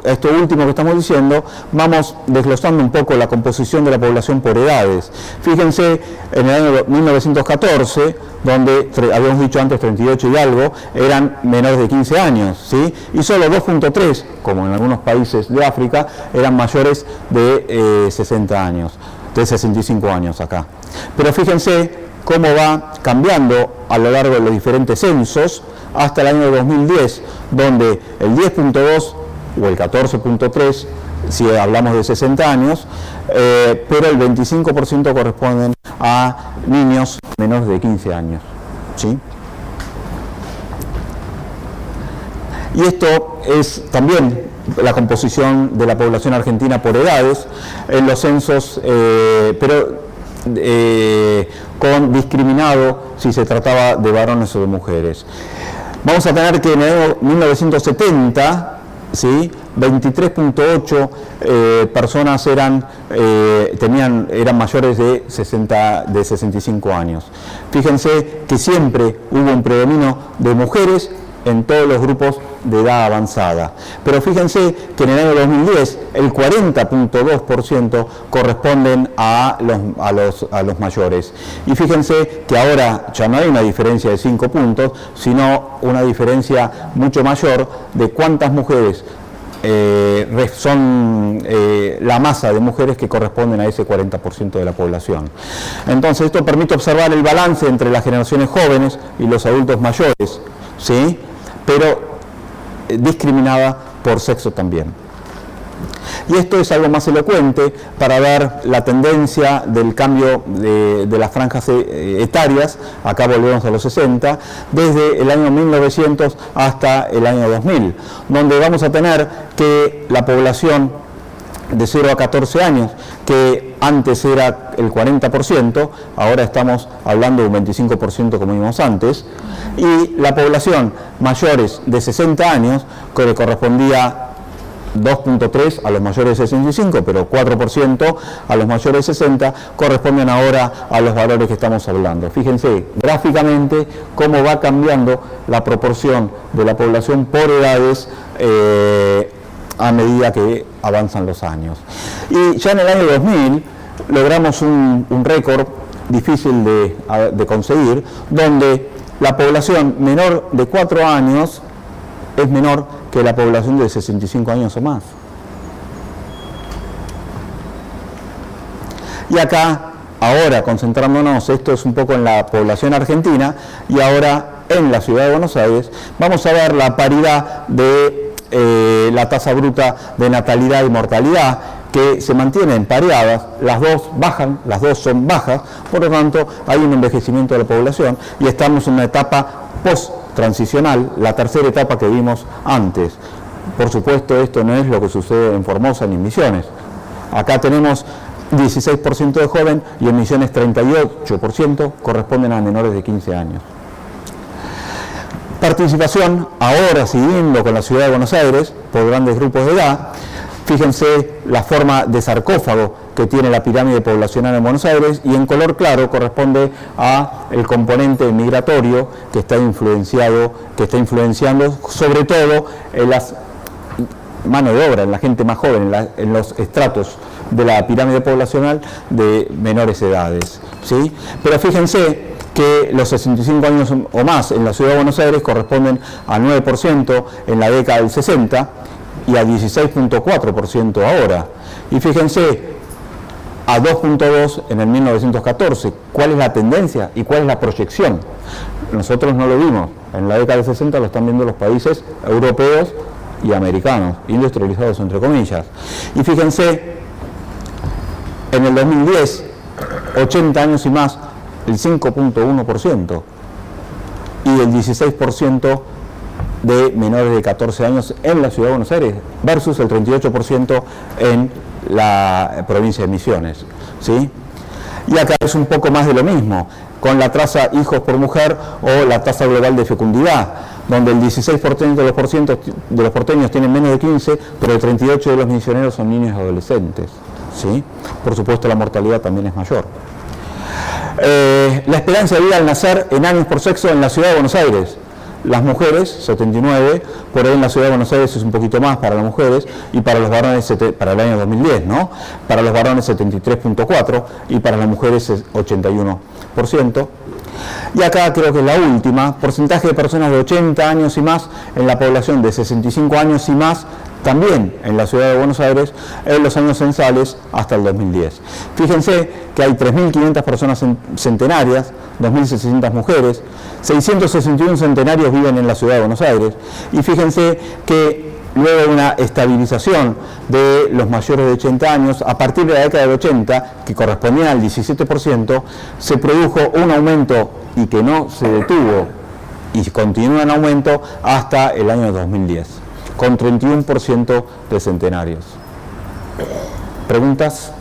esto último que estamos diciendo, vamos desglosando un poco la composición de la población por edades. Fíjense, en el año 1914, donde habíamos dicho antes 38 y algo, eran menores de 15 años, ¿sí? Y solo 2.3, como en algunos países de África, eran mayores de 60 años, de 65 años acá. Pero fíjense cómo va cambiando a lo largo de los diferentes censos, hasta el año 2010, donde el 10.2 o el 14.3, si hablamos de 60 años, pero el 25% corresponden a niños menores de 15 años. ¿Sí? Y esto es también la composición de la población argentina por edades, en los censos, pero con discriminado si se trataba de varones o de mujeres. Vamos a tener que en el año 1970, ¿sí? 23.8 personas eran mayores de 65 años. Fíjense que siempre hubo un predominio de mujeres en todos los grupos de edad avanzada. Pero fíjense que en el año 2010 el 40.2% corresponden a los mayores. Y fíjense que ahora ya no hay una diferencia de 5 puntos, sino una diferencia mucho mayor de cuántas mujeres son la masa de mujeres que corresponden a ese 40% de la población. Entonces esto permite observar el balance entre las generaciones jóvenes y los adultos mayores, ¿sí? Pero discriminada por sexo también. Y esto es algo más elocuente para ver la tendencia del cambio de las franjas etarias, acá volvemos a los 60, desde el año 1900 hasta el año 2000, donde vamos a tener que la población de 0 a 14 años, que antes era el 40%, ahora estamos hablando de un 25% como vimos antes, y la población mayores de 60 años, que le correspondía 2.3 a los mayores de 65, pero 4% a los mayores de 60, corresponden ahora a los valores que estamos hablando. Fíjense gráficamente cómo va cambiando la proporción de la población por edades a medida que avanzan los años. Y ya en el año 2000 logramos un récord difícil de conseguir, donde la población menor de 4 años es menor que la población de 65 años o más. Y acá, ahora concentrándonos, esto es un poco en la población argentina, y ahora en la ciudad de Buenos Aires, vamos a ver la paridad de la tasa bruta de natalidad y mortalidad, que se mantienen pareadas, las dos bajan, las dos son bajas, por lo tanto hay un envejecimiento de la población y estamos en una etapa post-transicional, la tercera etapa que vimos antes. Por supuesto, esto no es lo que sucede en Formosa ni en Misiones. Acá tenemos 16% de joven y en Misiones 38% corresponden a menores de 15 años. Participación, ahora siguiendo con la ciudad de Buenos Aires, por grandes grupos de edad. Fíjense la forma de sarcófago que tiene la pirámide poblacional en Buenos Aires, y en color claro corresponde a el componente migratorio que está influenciando sobre todo en las mano de obra, en la gente más joven, en los estratos de la pirámide poblacional de menores edades, ¿sí? Pero fíjense que los 65 años o más en la ciudad de Buenos Aires corresponden a 9% en la década del 60 y a 16.4% ahora. Y fíjense, a 2.2 en el 1914. ¿Cuál es la tendencia y cuál es la proyección? Nosotros no lo vimos. En la década del 60 lo están viendo los países europeos y americanos, industrializados entre comillas. Y fíjense, en el 2010, 80 años y más, el 5.1% y el 16% de menores de 14 años en la ciudad de Buenos Aires versus el 38% en la provincia de Misiones, ¿sí? Y acá es un poco más de lo mismo, con la tasa hijos por mujer o la tasa global de fecundidad, donde el 16% de los porteños tienen menos de 15, pero el 38% de los misioneros son niños y adolescentes, ¿sí? Por supuesto, la mortalidad también es mayor. La esperanza de vida al nacer en años por sexo en la ciudad de Buenos Aires. Las mujeres, 79, por ahí en la ciudad de Buenos Aires es un poquito más para las mujeres, y para los varones, para el año 2010, ¿no? Para los varones 73.4 y para las mujeres es 81%. Y acá creo que es la última, porcentaje de personas de 80 años y más en la población de 65 años y más, también en la ciudad de Buenos Aires, en los años censales hasta el 2010. Fíjense que hay 3.500 personas centenarias, 2.600 mujeres, 661 centenarios viven en la ciudad de Buenos Aires, y fíjense que luego de una estabilización de los mayores de 80 años, a partir de la década del 80, que correspondía al 17%, se produjo un aumento y que no se detuvo y continúa en aumento hasta el año 2010. Con 31% de centenarios. ¿Preguntas?